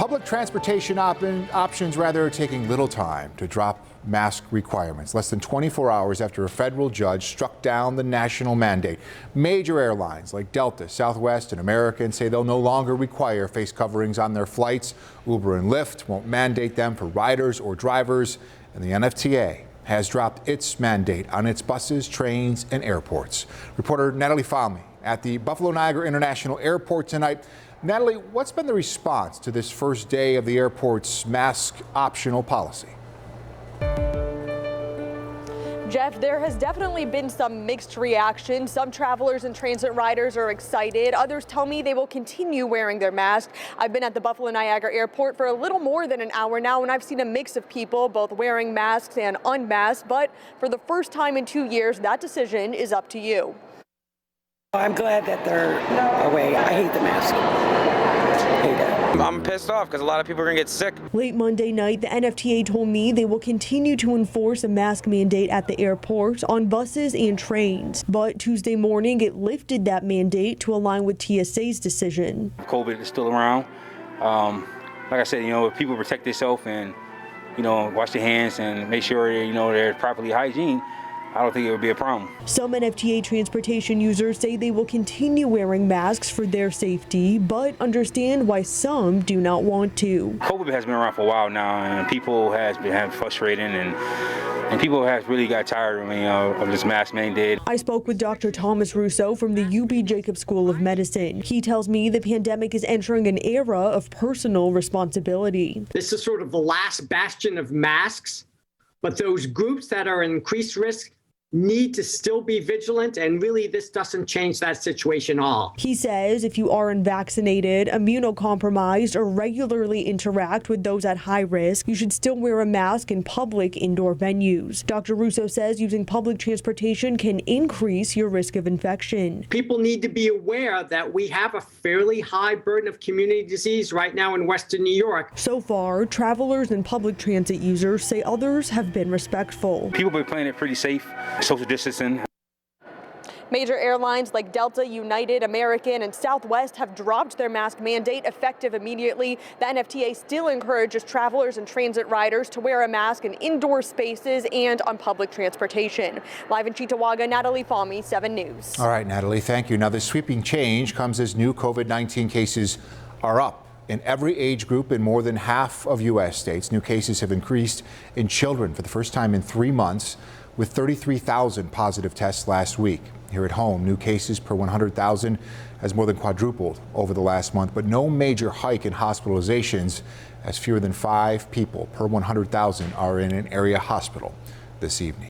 Public transportation options are taking little time to drop mask requirements. Less than 24 hours after a federal judge struck down the national mandate. Major airlines like Delta, Southwest, and American say they'll no longer require face coverings on their flights. Uber and Lyft won't mandate them for riders or drivers. And the NFTA has dropped its mandate on its buses, trains, and airports. Reporter NATALIE FAHMY at the Buffalo Niagara International Airport tonight. NATALIE, what's been the response to this first day of the airport's mask optional policy? Jeff, there has definitely been some mixed reaction. Some travelers and transit riders are excited. Others tell me they will continue wearing their mask. I've been at the Buffalo Niagara Airport for a little more than an hour now, and I've seen a mix of people, both wearing masks and unmasked. But for the first time in 2 years, that decision is up to you. I'm glad that they're away. I hate the mask. Hate it. I'm pissed off because a lot of people are going to get sick. Late Monday night, the NFTA told me they will continue to enforce a mask mandate at the airport on buses and trains. But Tuesday morning, it lifted that mandate to align with TSA's decision. COVID is still around. Like I said, if people protect themselves and, wash their hands and make sure, they're properly hygiene, I don't think it would be a problem. Some NFTA transportation users say they will continue wearing masks for their safety, but understand why some do not want to. COVID has been around for a while now, and people has been frustrated, and people have really got tired of this mask mandate. I spoke with Dr. Thomas RUSSO from the UB Jacobs School of Medicine. He tells me the pandemic is entering an era of personal responsibility. This is sort of the last bastion of masks, but those groups that are in increased risk need to still be vigilant, and really this doesn't change that situation at all. He says if you are unvaccinated, immunocompromised, or regularly interact with those at high risk, you should still wear a mask in public indoor venues. Dr. RUSSO says using public transportation can increase your risk of infection. People need to be aware that we have a fairly high burden of community disease right now in Western New York. So far, travelers and public transit users say others have been respectful. People have been playing it pretty safe. Social distancing. Major airlines like Delta, United, American, and Southwest have dropped their mask mandate effective immediately. The NFTA still encourages travelers and transit riders to wear a mask in indoor spaces and on public transportation. Live in Cheektowaga, NATALIE FAHMY, 7 News. All right, NATALIE, thank you. Now, this sweeping change comes as new COVID-19 cases are up in every age group in more than half of U.S. states. New cases have increased in children for the first time in 3 months, with 33,000 positive tests last week. Here at home, new cases per 100,000 has more than quadrupled over the last month, but no major hike in hospitalizations, as fewer than 5 people per 100,000 are in an area hospital this evening.